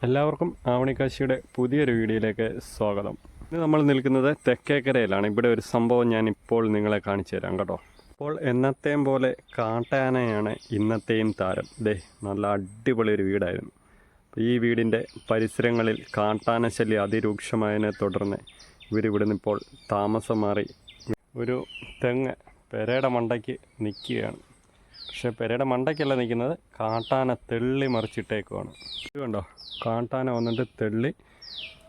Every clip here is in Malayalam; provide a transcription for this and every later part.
എല്ലാവർക്കും ആവണിക്കാശിയുടെ പുതിയൊരു വീഡിയോയിലേക്ക് സ്വാഗതം. ഇന്ന് നമ്മൾ നിൽക്കുന്നത് തെക്കേക്കരയിലാണ്. ഇവിടെ ഒരു സംഭവം ഞാൻ ഇപ്പോൾ നിങ്ങളെ കാണിച്ചു തരാം കേട്ടോ. അപ്പോൾ എന്നത്തെയും പോലെ കാട്ടാനയാണ് ഇന്നത്തെയും താരം. നല്ല അടിപൊളി ഒരു വീടായിരുന്നു. ഈ വീടിൻ്റെ പരിസരങ്ങളിൽ കാട്ടാന ശല്യം അതിരൂക്ഷമായതിനെ തുടർന്ന് ഇവരിവിടുന്ന് ഇപ്പോൾ താമസം മാറി ഒരു തെങ്ങ് പെരയുടെ മണ്ടയ്ക്ക് നിൽക്കുകയാണ്. പക്ഷേ പെരയുടെ മണ്ടയ്ക്കല്ല നിൽക്കുന്നത്, കാട്ടാന തെള്ളി മറിച്ചിട്ടേക്കുവാണ്. ഇത് കണ്ടോ, കാട്ടാന വന്നിട്ട് തെള്ളി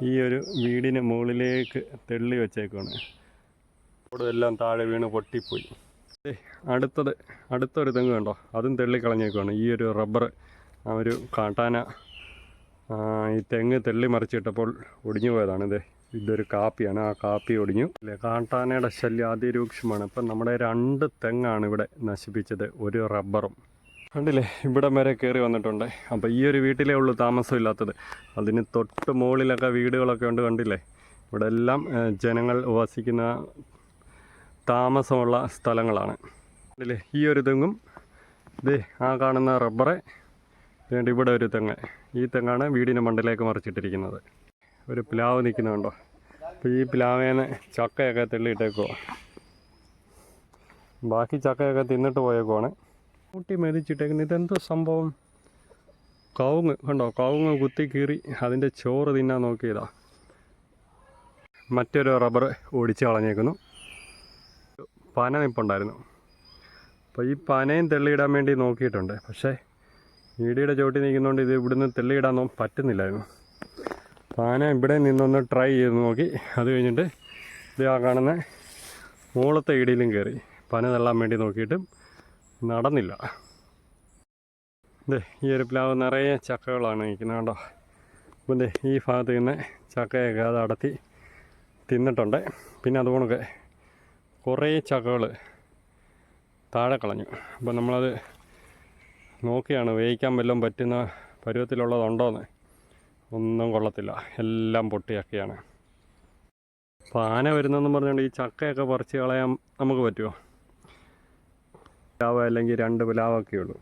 ഈ ഒരു വീടിന് മുകളിലേക്ക് തെള്ളി വെച്ചേക്കുവാണ്. എല്ലാം താഴെ വീണ് പൊട്ടിപ്പോയി. അടുത്തൊരു തെങ്ങ് കണ്ടോ, അതും തെള്ളി കളഞ്ഞേക്കുവാണ്. ഈ ഒരു റബ്ബർ ആ ഒരു കാട്ടാന ഈ തെങ്ങ് തെള്ളി മറിച്ചിട്ടപ്പോൾ ഒടിഞ്ഞു പോയതാണ്. ഇതൊരു കാപ്പിയാണ്, ആ കാപ്പി ഒടിഞ്ഞു. കാട്ടാനയുടെ ശല്യം അതിരൂക്ഷമാണ്. ഇപ്പം നമ്മുടെ 2 തെങ്ങാണ് ഇവിടെ നശിപ്പിച്ചത്, ഒരു റബ്ബറും. കണ്ടില്ലേ, ഇവിടം വരെ കയറി വന്നിട്ടുണ്ട്. അപ്പോൾ ഈ ഒരു വീട്ടിലേ ഉള്ളൂ താമസമില്ലാത്തത്. അതിന് തൊട്ട് മുകളിലൊക്കെ വീടുകളൊക്കെ ഉണ്ട്. കണ്ടില്ലേ, ഇവിടെ എല്ലാം ജനങ്ങൾ വസിക്കുന്ന താമസമുള്ള സ്ഥലങ്ങളാണ്. കണ്ടില്ലേ, ഈ ഒരു തെങ്ങും ആ കാണുന്ന റബ്ബറെ വേണ്ടി ഇവിടെ ഒരു തെങ്ങ്, ഈ തെങ്ങാണ് വീടിന് മണ്ടിലേക്ക് മറിച്ചിട്ടിരിക്കുന്നത്. ഒരു പ്ലാവ് നിൽക്കുന്നുണ്ടോ. അപ്പോൾ ഈ പ്ലാവേന്ന് ചക്കയൊക്കെ തെള്ളിയിട്ടേക്കുവാ. ബാക്കി ചക്കയൊക്കെ തിന്നിട്ട് പോയേക്കുവാണ്. കൂട്ടി മെതിച്ചിട്ടേക്കുന്നത്. ഇതെന്തോ സംഭവം? കവുങ്ങ് കണ്ടോ, കവുങ്ങ് കുത്തി കീറി അതിൻ്റെ ചോറ് തിന്നാൻ നോക്കിയതാ. മറ്റൊരു റബ്ബർ ഓടിച്ച് കളഞ്ഞേക്കുന്നു. പന നിൽപ്പുണ്ടായിരുന്നു. അപ്പോൾ ഈ പനയും തെള്ളിയിടാൻ വേണ്ടി നോക്കിയിട്ടുണ്ട്. പക്ഷേ വീടിയുടെ ചോട്ടി നിൽക്കുന്നതുകൊണ്ട് ഇത് ഇവിടുന്ന് തെള്ളിയിടാൻ പറ്റുന്നില്ലായിരുന്നു. പന ഇവിടെ നിന്നൊന്ന് ട്രൈ ചെയ്ത് നോക്കി. അത് കഴിഞ്ഞിട്ട് ഇത് ആ കാണുന്ന മുകളത്തെ ഇടിയിലും കയറി പന തള്ളാൻ വേണ്ടി നോക്കിയിട്ടും നടന്നില്ല. ഈ ഒരു പ്ലാവ് നിറയെ ചക്കകളാണ് നിൽക്കുന്നത് കേട്ടോ. അപ്പം ഈ ഭാഗത്ത് നിന്ന് ചക്കയൊക്കെ അത് അടത്തി തിന്നിട്ടുണ്ട്. പിന്നെ അതുകൊണ്ടൊക്കെ കുറേ ചക്കകൾ താഴെ കളഞ്ഞു. അപ്പം നമ്മളത് നോക്കിയാണ് വേവിക്കാൻ വല്ലതും പറ്റുന്ന പരുവത്തിലുള്ളതുണ്ടോയെന്ന്. ഒന്നും കൊള്ളത്തില്ല, എല്ലാം പൊട്ടിയൊക്കെയാണ്. അപ്പോൾ ആന വരുന്നതെന്ന് പറഞ്ഞുകൊണ്ട് ഈ ചക്കയൊക്കെ പറിച്ച് കളയാൻ നമുക്ക് പറ്റുമോ? പ്ലാവ് അല്ലെങ്കിൽ 2 പ്ലാവൊക്കെ ഉള്ളൂ.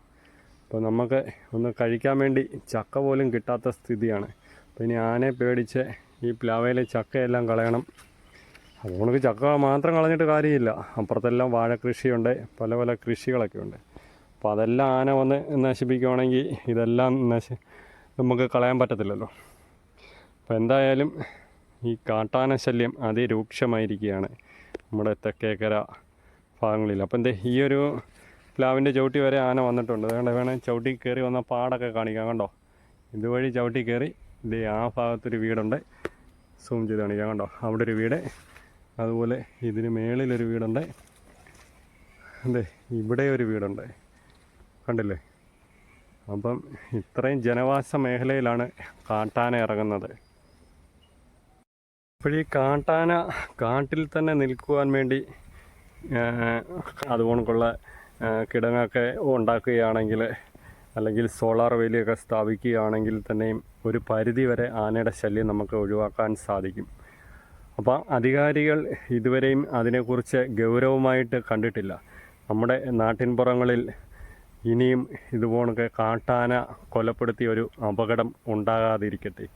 അപ്പോൾ നമുക്ക് ഒന്ന് കഴിക്കാൻ വേണ്ടി ചക്ക പോലും കിട്ടാത്ത സ്ഥിതിയാണ്. അപ്പോൾ ഇനി ആനയെ പേടിച്ച് ഈ പ്ലാവയിലെ ചക്കയെല്ലാം കളയണം. അതുകൊണ്ട് ചക്ക മാത്രം കളഞ്ഞിട്ട് കാര്യമില്ല. അപ്പുറത്തെല്ലാം വാഴ കൃഷിയുണ്ട്, പല പല കൃഷികളൊക്കെ ഉണ്ട്. അപ്പോൾ അതെല്ലാം ആന വന്ന് നശിപ്പിക്കുകയാണെങ്കിൽ ഇതെല്ലാം നമുക്ക് കളയാൻ പറ്റത്തില്ലല്ലോ. അപ്പോൾ എന്തായാലും ഈ കാട്ടാന ശല്യം അതിരൂക്ഷമായിരിക്കുകയാണ് നമ്മുടെ തെക്കേക്കര ഭാഗങ്ങളിൽ. അപ്പം ഈ ഒരു പ്ലാവിൻ്റെ ചവിട്ടി വരെ ആന വന്നിട്ടുണ്ട്. അതുകൊണ്ട് വേണേൽ ചവിട്ടി കയറി വന്ന പാടൊക്കെ കാണിക്കാം. കണ്ടോ, ഇതുവഴി ചവിട്ടി കയറി ആ ഭാഗത്തൊരു വീടുണ്ട്. സൂം ചെയ്ത് കാണിക്കാം. കണ്ടോ, അവിടെ ഒരു വീട്. അതുപോലെ ഇതിന് മേളിലൊരു വീടുണ്ട്. ഇവിടെ ഒരു വീടുണ്ട്. കണ്ടില്ലേ? അപ്പം ഇത്രയും ജനവാസ മേഖലയിലാണ് കാട്ടാന ഇറങ്ങുന്നത്. അപ്പോൾ ഈ കാട്ടാന കാട്ടിൽ തന്നെ നിൽക്കുവാൻ വേണ്ടി അതുകൊണ്ടുള്ള കിടങ്ങൊക്കെ ഉണ്ടാക്കുകയാണെങ്കിൽ, അല്ലെങ്കിൽ സോളാർ വേലിയൊക്കെ സ്ഥാപിക്കുകയാണെങ്കിൽ തന്നെയും ഒരു പരിധി വരെ ആനയുടെ ശല്യം നമുക്ക് ഒഴിവാക്കാൻ സാധിക്കും. അപ്പോൾ അധികാരികൾ ഇതുവരെയും അതിനെക്കുറിച്ച് ഗൗരവമായിട്ട് കണ്ടിട്ടില്ല. നമ്മുടെ നാട്ടിൻപുറങ്ങളിൽ ഇനിയും ഇതുപോലൊക്കെ കാട്ടാന കൊലപ്പെടുത്തിയ ഒരു അപകടം ഉണ്ടാകാതിരിക്കട്ടെ.